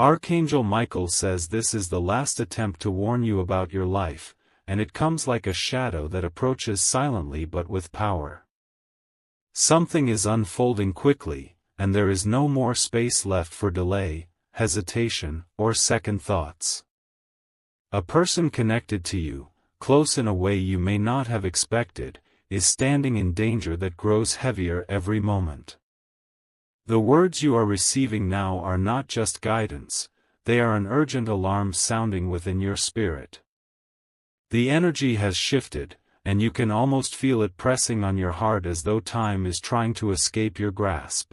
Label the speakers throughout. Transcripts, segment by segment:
Speaker 1: Archangel Michael says this is the last attempt to warn you about your life, and it comes like a shadow that approaches silently but with power. Something is unfolding quickly, and there is no more space left for delay, hesitation, or second thoughts. A person connected to you, close in a way you may not have expected, is standing in danger that grows heavier every moment. The words you are receiving now are not just guidance, they are an urgent alarm sounding within your spirit. The energy has shifted, and you can almost feel it pressing on your heart as though time is trying to escape your grasp.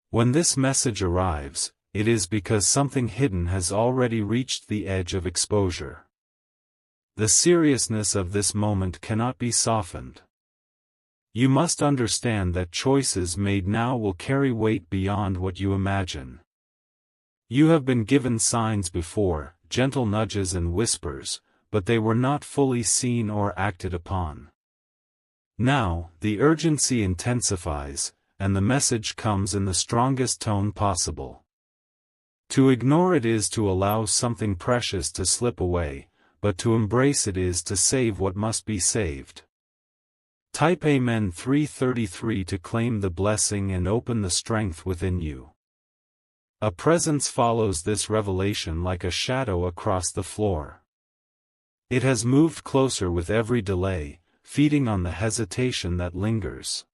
Speaker 1: When this message arrives, it is because something hidden has already reached the edge of exposure. The seriousness of this moment cannot be softened. You must understand that choices made now will carry weight beyond what you imagine. You have been given signs before, gentle nudges and whispers, but they were not fully seen or acted upon. Now, the urgency intensifies, and the message comes in the strongest tone possible. To ignore it is to allow something precious to slip away, but to embrace it is to save what must be saved. Type Amen 333 to claim the blessing and open the strength within you. A presence follows this revelation like a shadow across the floor. It has moved closer with every delay, feeding on the hesitation that lingers.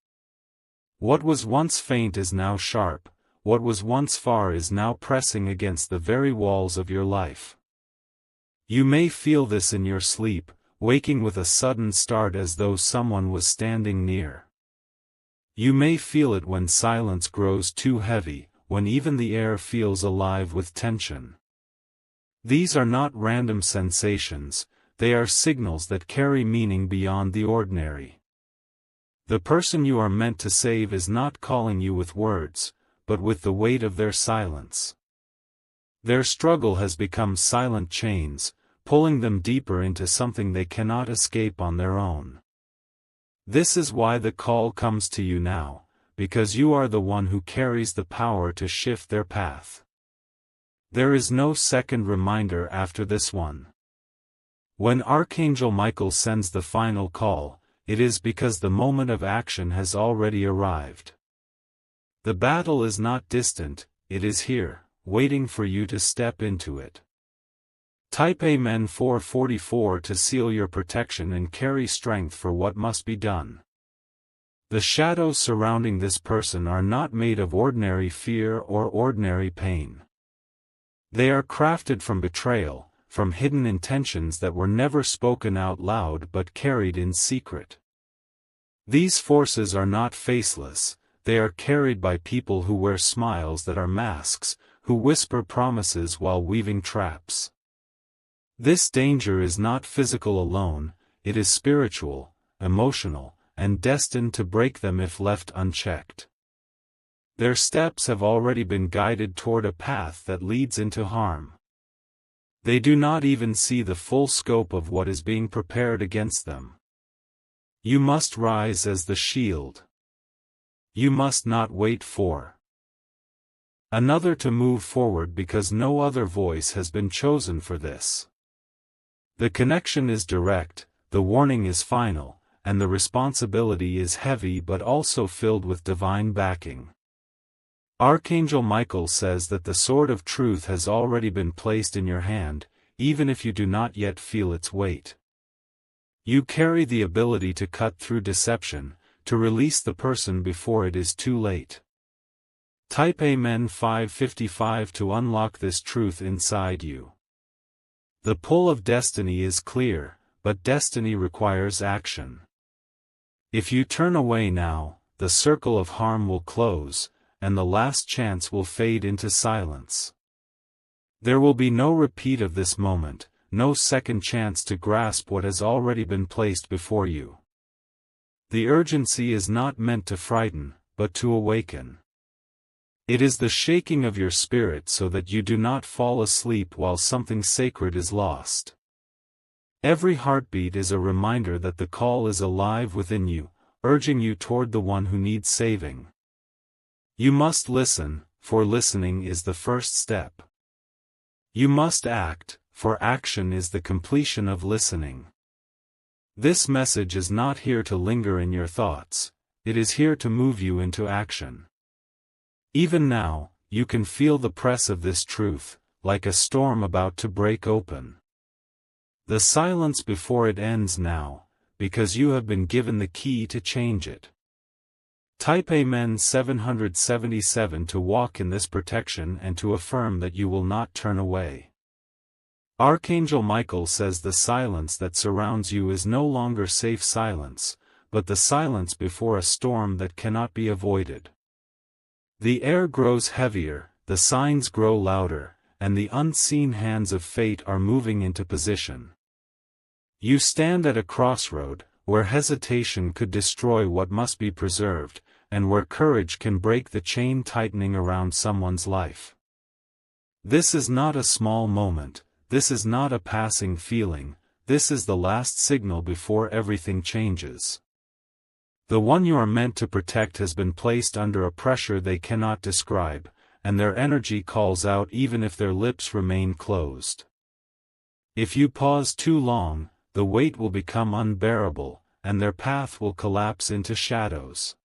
Speaker 1: What was once faint is now sharp, what was once far is now pressing against the very walls of your life. You may feel this in your sleep, waking with a sudden start as though someone was standing near. You may feel it when silence grows too heavy, when even the air feels alive with tension. These are not random sensations, they are signals that carry meaning beyond the ordinary. The person you are meant to save is not calling you with words, but with the weight of their silence. Their struggle has become silent chains, pulling them deeper into something they cannot escape on their own. This is why the call comes to you now, because you are the one who carries the power to shift their path. There is no second reminder after this one. When Archangel Michael sends the final call, it is because the moment of action has already arrived. The battle is not distant, it is here, waiting for you to step into it. Type Amen 444 to seal your protection and carry strength for what must be done. The shadows surrounding this person are not made of ordinary fear or ordinary pain. They are crafted from betrayal, from hidden intentions that were never spoken out loud but carried in secret. These forces are not faceless, they are carried by people who wear smiles that are masks, who whisper promises while weaving traps. This danger is not physical alone, it is spiritual, emotional, and destined to break them if left unchecked. Their steps have already been guided toward a path that leads into harm. They do not even see the full scope of what is being prepared against them. You must rise as the shield. You must not wait for another to move forward because no other voice has been chosen for this. The connection is direct, the warning is final, and the responsibility is heavy but also filled with divine backing. Archangel Michael says that the sword of truth has already been placed in your hand, even if you do not yet feel its weight. You carry the ability to cut through deception, to release the person before it is too late. Type Amen 555 to unlock this truth inside you. The pull of destiny is clear, but destiny requires action. If you turn away now, the circle of harm will close, and the last chance will fade into silence. There will be no repeat of this moment, no second chance to grasp what has already been placed before you. The urgency is not meant to frighten, but to awaken. It is the shaking of your spirit so that you do not fall asleep while something sacred is lost. Every heartbeat is a reminder that the call is alive within you, urging you toward the one who needs saving. You must listen, for listening is the first step. You must act, for action is the completion of listening. This message is not here to linger in your thoughts, it is here to move you into action. Even now, you can feel the press of this truth, like a storm about to break open. The silence before it ends now, because you have been given the key to change it. Type Amen 777 to walk in this protection and to affirm that you will not turn away. Archangel Michael says the silence that surrounds you is no longer safe silence, but the silence before a storm that cannot be avoided. The air grows heavier, the signs grow louder, and the unseen hands of fate are moving into position. You stand at a crossroad, where hesitation could destroy what must be preserved, and where courage can break the chain tightening around someone's life. This is not a small moment, this is not a passing feeling, this is the last signal before everything changes. The one you are meant to protect has been placed under a pressure they cannot describe, and their energy calls out even if their lips remain closed. If you pause too long, the weight will become unbearable, and their path will collapse into shadows.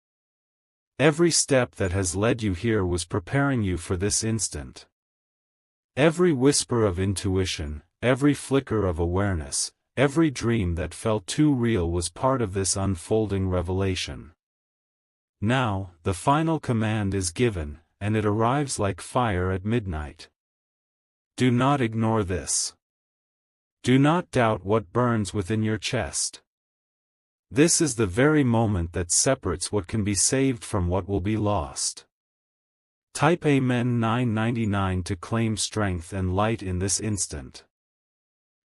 Speaker 1: Every step that has led you here was preparing you for this instant. Every whisper of intuition, every flicker of awareness, every dream that felt too real was part of this unfolding revelation. Now, the final command is given, and it arrives like fire at midnight. Do not ignore this. Do not doubt what burns within your chest. This is the very moment that separates what can be saved from what will be lost. Type Amen 999 to claim strength and light in this instant.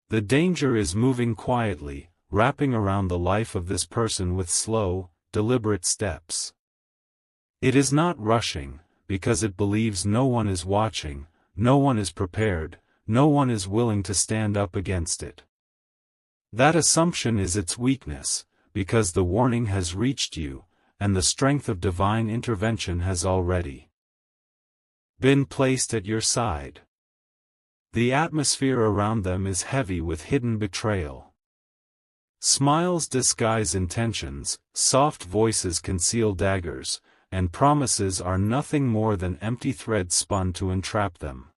Speaker 1: The danger is moving quietly, wrapping around the life of this person with slow, deliberate steps. It is not rushing, because it believes no one is watching, no one is prepared, no one is willing to stand up against it. That assumption is its weakness, because the warning has reached you, and the strength of divine intervention has already been placed at your side. The atmosphere around them is heavy with hidden betrayal. Smiles disguise intentions, soft voices conceal daggers, and promises are nothing more than empty threads spun to entrap them.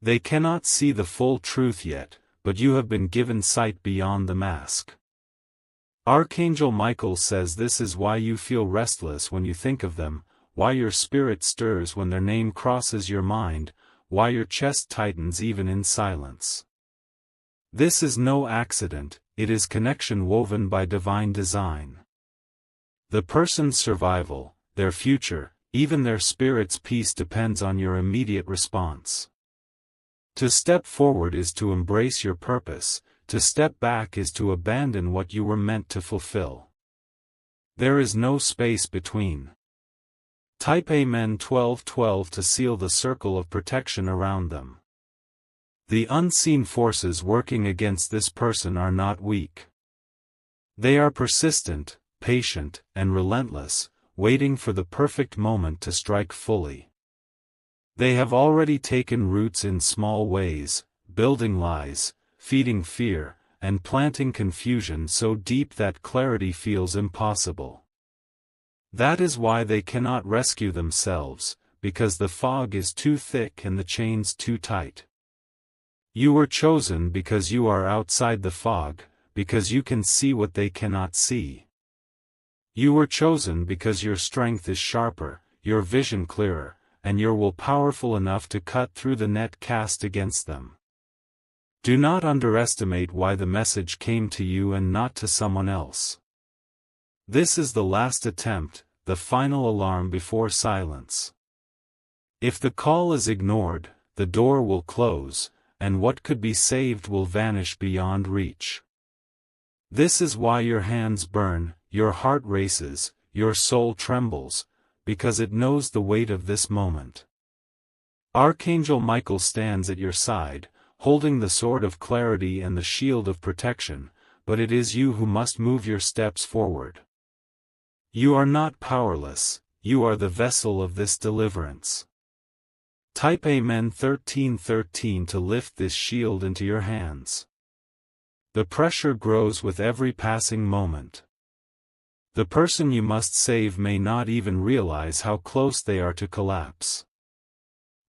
Speaker 1: They cannot see the full truth yet, but you have been given sight beyond the mask. Archangel Michael says this is why you feel restless when you think of them, why your spirit stirs when their name crosses your mind, why your chest tightens even in silence. This is no accident, it is connection woven by divine design. The person's survival, their future, even their spirit's peace depends on your immediate response. To step forward is to embrace your purpose, to step back is to abandon what you were meant to fulfill. There is no space between. Type Amen 1212 to seal the circle of protection around them. The unseen forces working against this person are not weak. They are persistent, patient, and relentless, waiting for the perfect moment to strike fully. They have already taken roots in small ways, building lies, feeding fear, and planting confusion so deep that clarity feels impossible. That is why they cannot rescue themselves, because the fog is too thick and the chains too tight. You were chosen because you are outside the fog, because you can see what they cannot see. You were chosen because your strength is sharper, your vision clearer, and your will powerful enough to cut through the net cast against them. Do not underestimate why the message came to you and not to someone else. This is the last attempt, the final alarm before silence. If the call is ignored, the door will close, and what could be saved will vanish beyond reach. This is why your hands burn, your heart races, your soul trembles, because it knows the weight of this moment. Archangel Michael stands at your side, holding the sword of clarity and the shield of protection, but it is you who must move your steps forward. You are not powerless, you are the vessel of this deliverance. Type Amen 1313 to lift this shield into your hands. The pressure grows with every passing moment. The person you must save may not even realize how close they are to collapse.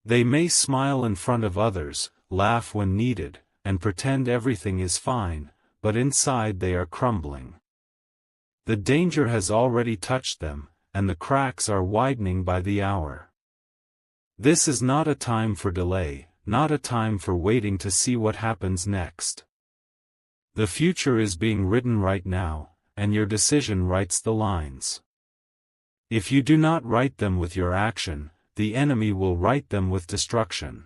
Speaker 1: They may smile in front of others, laugh when needed, and pretend everything is fine, but inside they are crumbling. The danger has already touched them, and the cracks are widening by the hour. This is not a time for delay, not a time for waiting to see what happens next. The future is being written right now, and your decision writes the lines. If you do not write them with your action, the enemy will write them with destruction.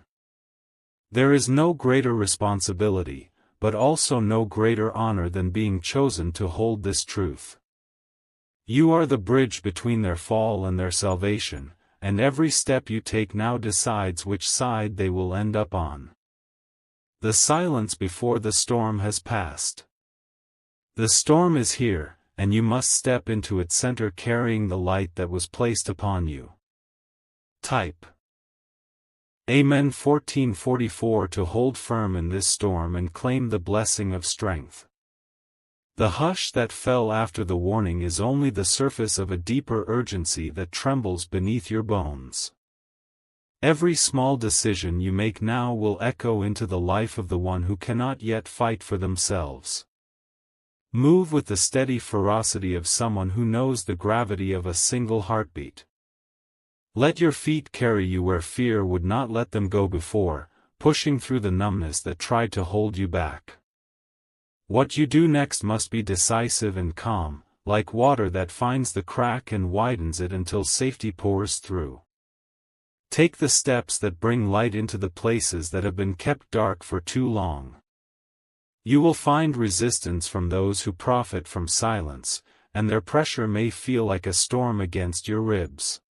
Speaker 1: There is no greater responsibility, but also no greater honor than being chosen to hold this truth. You are the bridge between their fall and their salvation, and every step you take now decides which side they will end up on. The silence before the storm has passed. The storm is here, and you must step into its center carrying the light that was placed upon you. Type Amen 1444 to hold firm in this storm and claim the blessing of strength. The hush that fell after the warning is only the surface of a deeper urgency that trembles beneath your bones. Every small decision you make now will echo into the life of the one who cannot yet fight for themselves. Move with the steady ferocity of someone who knows the gravity of a single heartbeat. Let your feet carry you where fear would not let them go before, pushing through the numbness that tried to hold you back. What you do next must be decisive and calm, like water that finds the crack and widens it until safety pours through. Take the steps that bring light into the places that have been kept dark for too long. You will find resistance from those who profit from silence, and their pressure may feel like a storm against your ribs.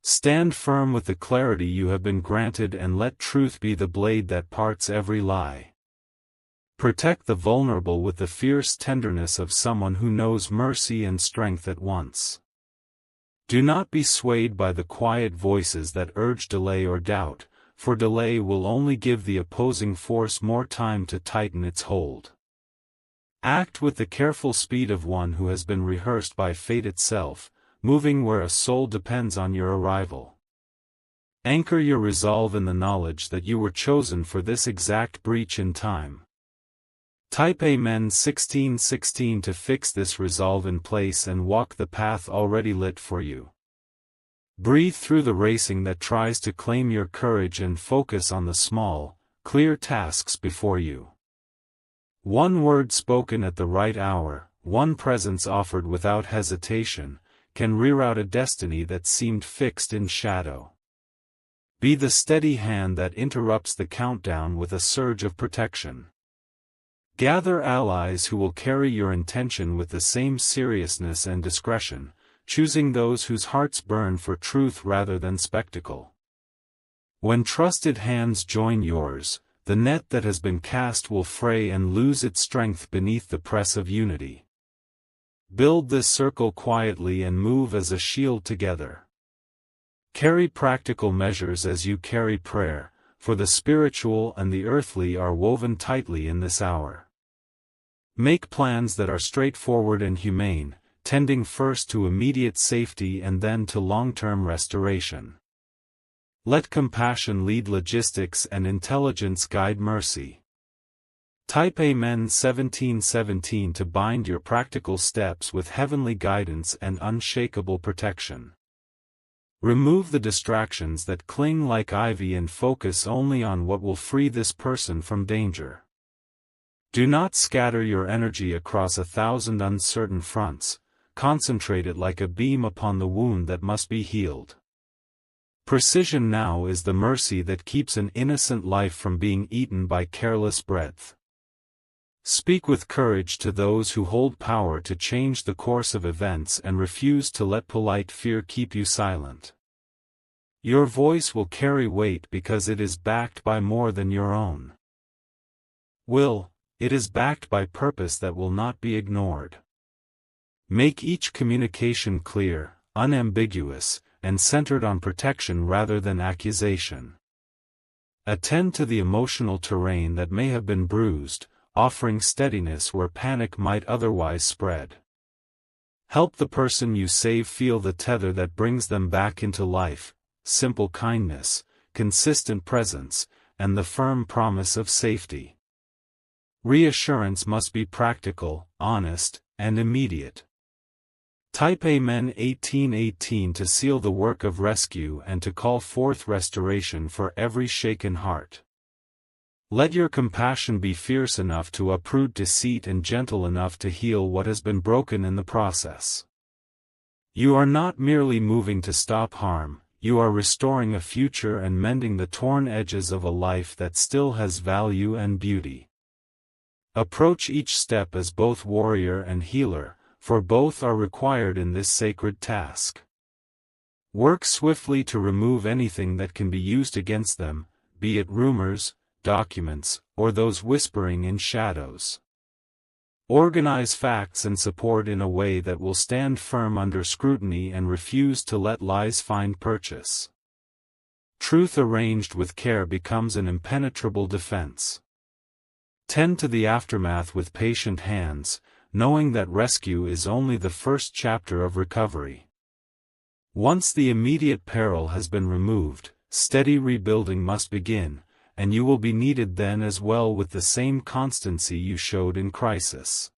Speaker 1: Stand firm with the clarity you have been granted and let truth be the blade that parts every lie. Protect the vulnerable with the fierce tenderness of someone who knows mercy and strength at once. Do not be swayed by the quiet voices that urge delay or doubt, for delay will only give the opposing force more time to tighten its hold. Act with the careful speed of one who has been rehearsed by fate itself, moving where a soul depends on your arrival. Anchor your resolve in the knowledge that you were chosen for this exact breach in time. Type Amen 1616 to fix this resolve in place and walk the path already lit for you. Breathe through the racing that tries to claim your courage and focus on the small, clear tasks before you. One word spoken at the right hour, one presence offered without hesitation, can reroute a destiny that seemed fixed in shadow. Be the steady hand that interrupts the countdown with a surge of protection. Gather allies who will carry your intention with the same seriousness and discretion, choosing those whose hearts burn for truth rather than spectacle. When trusted hands join yours, the net that has been cast will fray and lose its strength beneath the press of unity. Build this circle quietly and move as a shield together. Carry practical measures as you carry prayer, for the spiritual and the earthly are woven tightly in this hour. Make plans that are straightforward and humane, tending first to immediate safety and then to long-term restoration. Let compassion lead logistics and intelligence guide mercy. Type Amen 1717 to bind your practical steps with heavenly guidance and unshakable protection. Remove the distractions that cling like ivy and focus only on what will free this person from danger. Do not scatter your energy across 1,000 uncertain fronts, concentrate it like a beam upon the wound that must be healed. Precision now is the mercy that keeps an innocent life from being eaten by careless breath. Speak with courage to those who hold power to change the course of events and refuse to let polite fear keep you silent. Your voice will carry weight because it is backed by more than your own will. It is backed by purpose that will not be ignored. Make each communication clear, unambiguous, and centered on protection rather than accusation. Attend to the emotional terrain that may have been bruised, offering steadiness where panic might otherwise spread. Help the person you save feel the tether that brings them back into life, simple kindness, consistent presence, and the firm promise of safety. Reassurance must be practical, honest, and immediate. Type Amen 1818 to seal the work of rescue and to call forth restoration for every shaken heart. Let your compassion be fierce enough to uproot deceit and gentle enough to heal what has been broken in the process. You are not merely moving to stop harm, you are restoring a future and mending the torn edges of a life that still has value and beauty. Approach each step as both warrior and healer, for both are required in this sacred task. Work swiftly to remove anything that can be used against them, be it rumors, documents, or those whispering in shadows. Organize facts and support in a way that will stand firm under scrutiny and refuse to let lies find purchase. Truth arranged with care becomes an impenetrable defense. Tend to the aftermath with patient hands, knowing that rescue is only the first chapter of recovery. Once the immediate peril has been removed, steady rebuilding must begin, and you will be needed then as well with the same constancy you showed in crisis.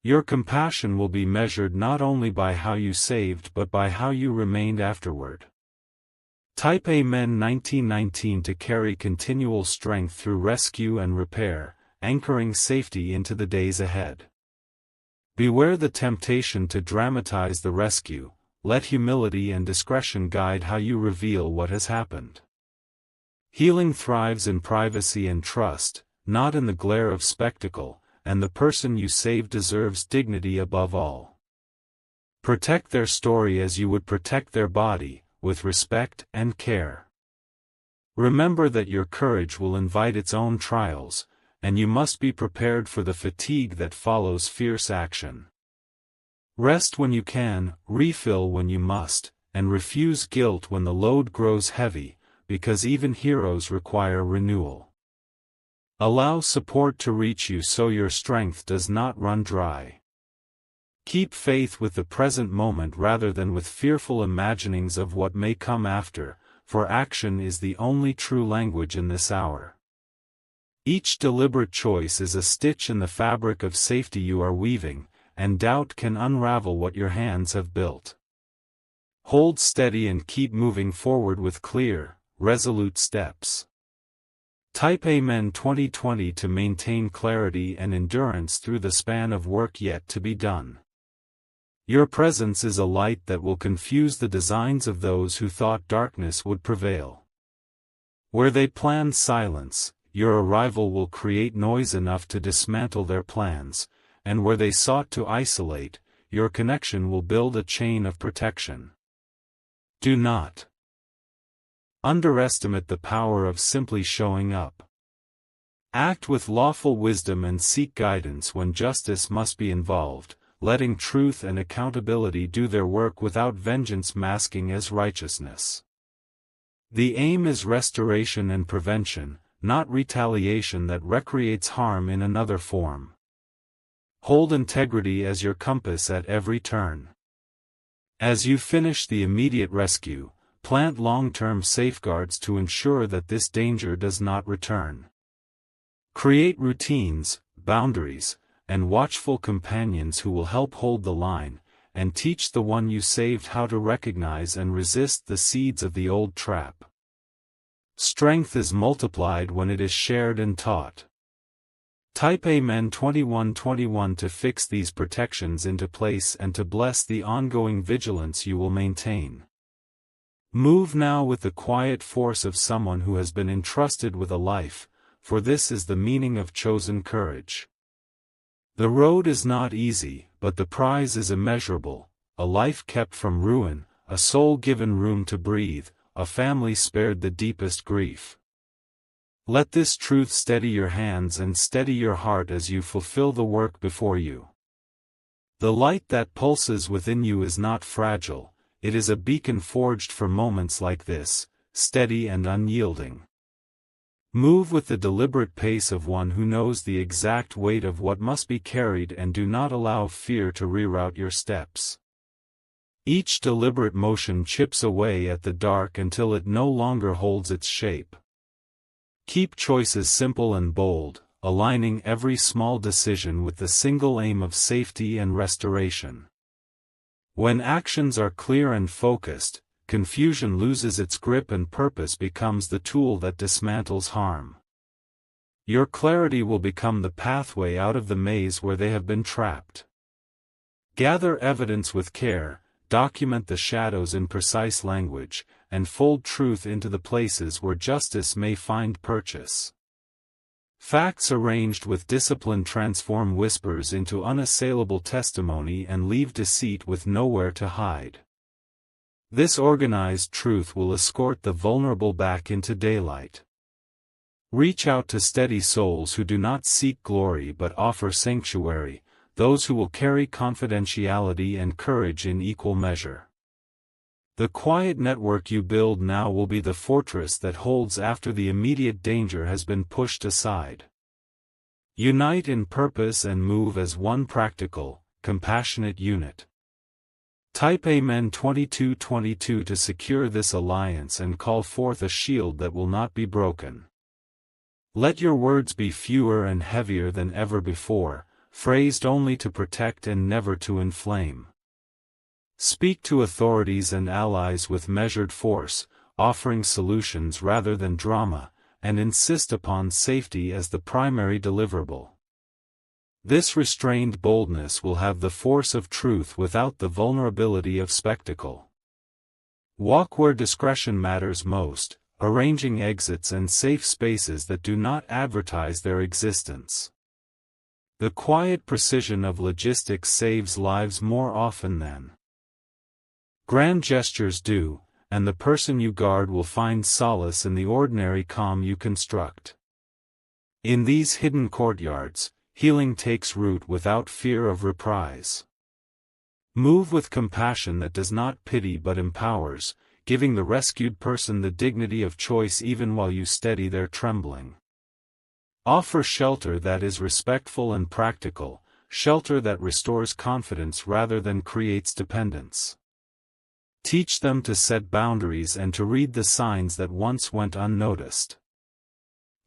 Speaker 1: Your compassion will be measured not only by how you saved but by how you remained afterward. Type Amen 1919 to carry continual strength through rescue and repair, anchoring safety into the days ahead. Beware the temptation to dramatize the rescue, let humility and discretion guide how you reveal what has happened. Healing thrives in privacy and trust, not in the glare of spectacle, and the person you save deserves dignity above all. Protect their story as you would protect their body, with respect and care. Remember that your courage will invite its own trials, and you must be prepared for the fatigue that follows fierce action. Rest when you can, refill when you must, and refuse guilt when the load grows heavy, because even heroes require renewal. Allow support to reach you so your strength does not run dry. Keep faith with the present moment rather than with fearful imaginings of what may come after, for action is the only true language in this hour. Each deliberate choice is a stitch in the fabric of safety you are weaving, and doubt can unravel what your hands have built. Hold steady and keep moving forward with clear, resolute steps. Type Amen 2020 to maintain clarity and endurance through the span of work yet to be done. Your presence is a light that will confuse the designs of those who thought darkness would prevail. Where they planned silence, your arrival will create noise enough to dismantle their plans, and where they sought to isolate, your connection will build a chain of protection. Do not underestimate the power of simply showing up. Act with lawful wisdom and seek guidance when justice must be involved, letting truth and accountability do their work without vengeance masking as righteousness. The aim is restoration and prevention, not retaliation that recreates harm in another form. Hold integrity as your compass at every turn. As you finish the immediate rescue, plant long-term safeguards to ensure that this danger does not return. Create routines, boundaries, and watchful companions who will help hold the line, and teach the one you saved how to recognize and resist the seeds of the old trap. Strength is multiplied when it is shared and taught. Type Amen 2121 to fix these protections into place and to bless the ongoing vigilance you will maintain. Move now with the quiet force of someone who has been entrusted with a life, for this is the meaning of chosen courage. The road is not easy, but the prize is immeasurable, a life kept from ruin, a soul given room to breathe, a family spared the deepest grief. Let this truth steady your hands and steady your heart as you fulfill the work before you. The light that pulses within you is not fragile, it is a beacon forged for moments like this, steady and unyielding. Move with the deliberate pace of one who knows the exact weight of what must be carried and do not allow fear to reroute your steps. Each deliberate motion chips away at the dark until it no longer holds its shape. Keep choices simple and bold, aligning every small decision with the single aim of safety and restoration. When actions are clear and focused, confusion loses its grip and purpose becomes the tool that dismantles harm. Your clarity will become the pathway out of the maze where they have been trapped. Gather evidence with care, document the shadows in precise language, and fold truth into the places where justice may find purchase. Facts arranged with discipline transform whispers into unassailable testimony and leave deceit with nowhere to hide. This organized truth will escort the vulnerable back into daylight. Reach out to steady souls who do not seek glory but offer sanctuary, those who will carry confidentiality and courage in equal measure. The quiet network you build now will be the fortress that holds after the immediate danger has been pushed aside. Unite in purpose and move as one practical, compassionate unit. Type Amen 2222 to secure this alliance and call forth a shield that will not be broken. Let your words be fewer and heavier than ever before, phrased only to protect and never to inflame. Speak to authorities and allies with measured force, offering solutions rather than drama, and insist upon safety as the primary deliverable. This restrained boldness will have the force of truth without the vulnerability of spectacle. Walk where discretion matters most, arranging exits and safe spaces that do not advertise their existence. The quiet precision of logistics saves lives more often than grand gestures do, and the person you guard will find solace in the ordinary calm you construct. In these hidden courtyards, healing takes root without fear of reprise. Move with compassion that does not pity but empowers, giving the rescued person the dignity of choice even while you steady their trembling. Offer shelter that is respectful and practical, shelter that restores confidence rather than creates dependence. Teach them to set boundaries and to read the signs that once went unnoticed.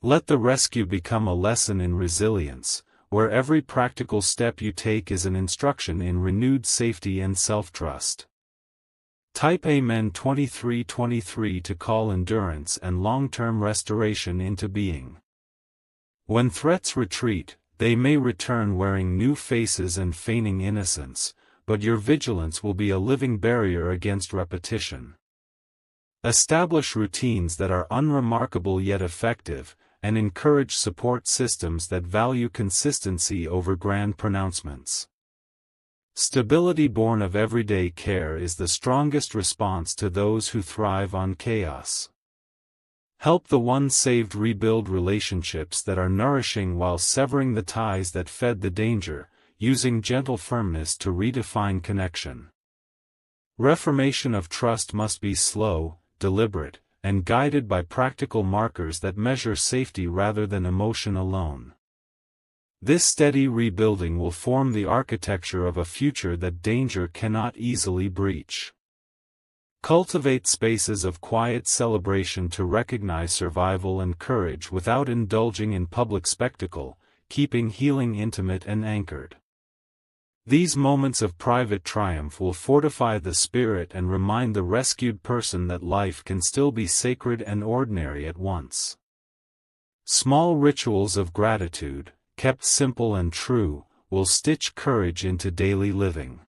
Speaker 1: Let the rescue become a lesson in resilience, where every practical step you take is an instruction in renewed safety and self-trust. Type Amen 2323 to call endurance and long-term restoration into being. When threats retreat, they may return wearing new faces and feigning innocence, but your vigilance will be a living barrier against repetition. Establish routines that are unremarkable yet effective, and encourage support systems that value consistency over grand pronouncements. Stability born of everyday care is the strongest response to those who thrive on chaos. Help the one saved rebuild relationships that are nourishing while severing the ties that fed the danger, using gentle firmness to redefine connection. Reformation of trust must be slow, deliberate, and guided by practical markers that measure safety rather than emotion alone. This steady rebuilding will form the architecture of a future that danger cannot easily breach. Cultivate spaces of quiet celebration to recognize survival and courage without indulging in public spectacle, keeping healing intimate and anchored. These moments of private triumph will fortify the spirit and remind the rescued person that life can still be sacred and ordinary at once. Small rituals of gratitude, kept simple and true, will stitch courage into daily living.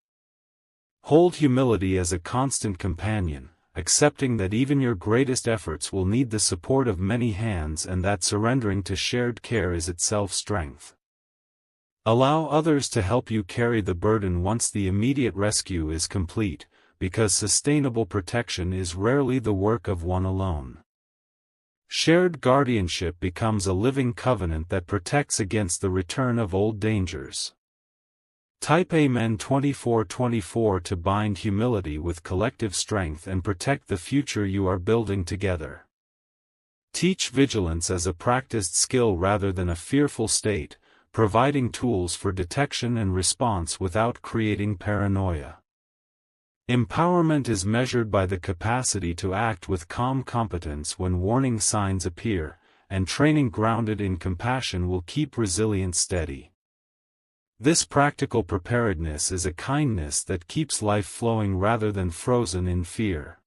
Speaker 1: Hold humility as a constant companion, accepting that even your greatest efforts will need the support of many hands and that surrendering to shared care is itself strength. Allow others to help you carry the burden once the immediate rescue is complete, because sustainable protection is rarely the work of one alone. Shared guardianship becomes a living covenant that protects against the return of old dangers. Type A Men 2424 to bind humility with collective strength and protect the future you are building together. Teach vigilance as a practiced skill rather than a fearful state, providing tools for detection and response without creating paranoia. Empowerment is measured by the capacity to act with calm competence when warning signs appear, and training grounded in compassion will keep resilience steady. This practical preparedness is a kindness that keeps life flowing rather than frozen in fear.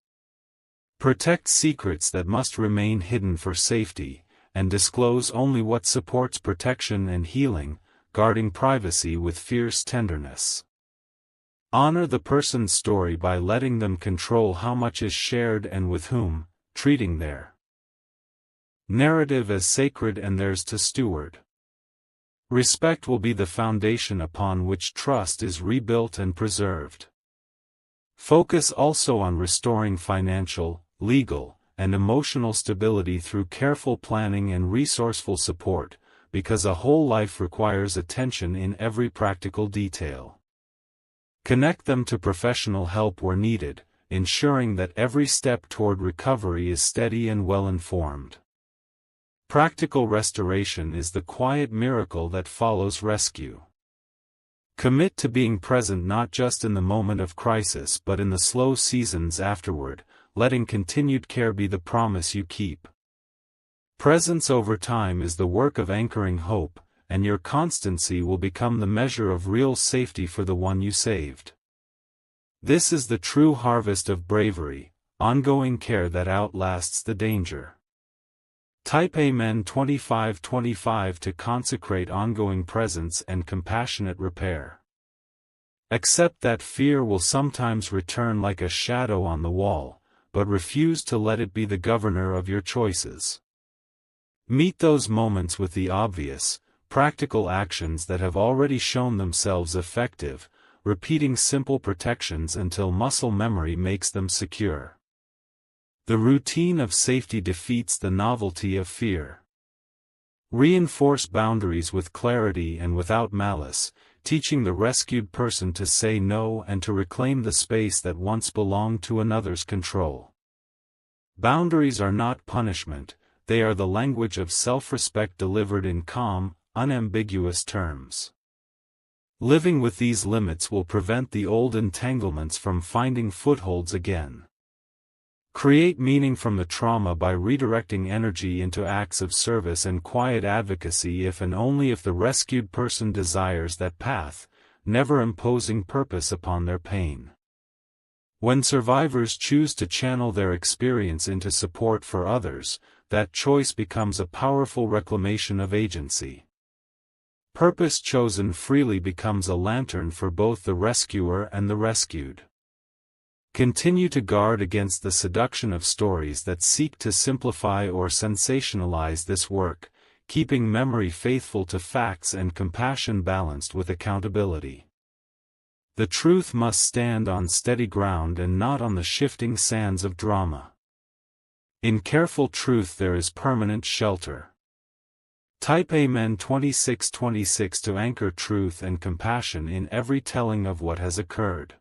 Speaker 1: Protect secrets that must remain hidden for safety, and disclose only what supports protection and healing, guarding privacy with fierce tenderness. Honor the person's story by letting them control how much is shared and with whom, treating their narrative as sacred and theirs to steward. Respect will be the foundation upon which trust is rebuilt and preserved. Focus also on restoring financial, legal, and emotional stability through careful planning and resourceful support, because a whole life requires attention in every practical detail. Connect them to professional help where needed, ensuring that every step toward recovery is steady and well-informed. Practical restoration is the quiet miracle that follows rescue. Commit to being present not just in the moment of crisis but in the slow seasons afterward, letting continued care be the promise you keep. Presence over time is the work of anchoring hope, and your constancy will become the measure of real safety for the one you saved. This is the true harvest of bravery, ongoing care that outlasts the danger. Type A Men 2525 to consecrate ongoing presence and compassionate repair. Accept that fear will sometimes return like a shadow on the wall, but refuse to let it be the governor of your choices. Meet those moments with the obvious, practical actions that have already shown themselves effective, repeating simple protections until muscle memory makes them secure. The routine of safety defeats the novelty of fear. Reinforce boundaries with clarity and without malice, teaching the rescued person to say no and to reclaim the space that once belonged to another's control. Boundaries are not punishment, they are the language of self-respect delivered in calm, unambiguous terms. Living with these limits will prevent the old entanglements from finding footholds again. Create meaning from the trauma by redirecting energy into acts of service and quiet advocacy if and only if the rescued person desires that path, never imposing purpose upon their pain. When survivors choose to channel their experience into support for others, that choice becomes a powerful reclamation of agency. Purpose chosen freely becomes a lantern for both the rescuer and the rescued. Continue to guard against the seduction of stories that seek to simplify or sensationalize this work, keeping memory faithful to facts and compassion balanced with accountability. The truth must stand on steady ground and not on the shifting sands of drama. In careful truth there is permanent shelter. Type A Men 2626 to anchor truth and compassion in every telling of what has occurred.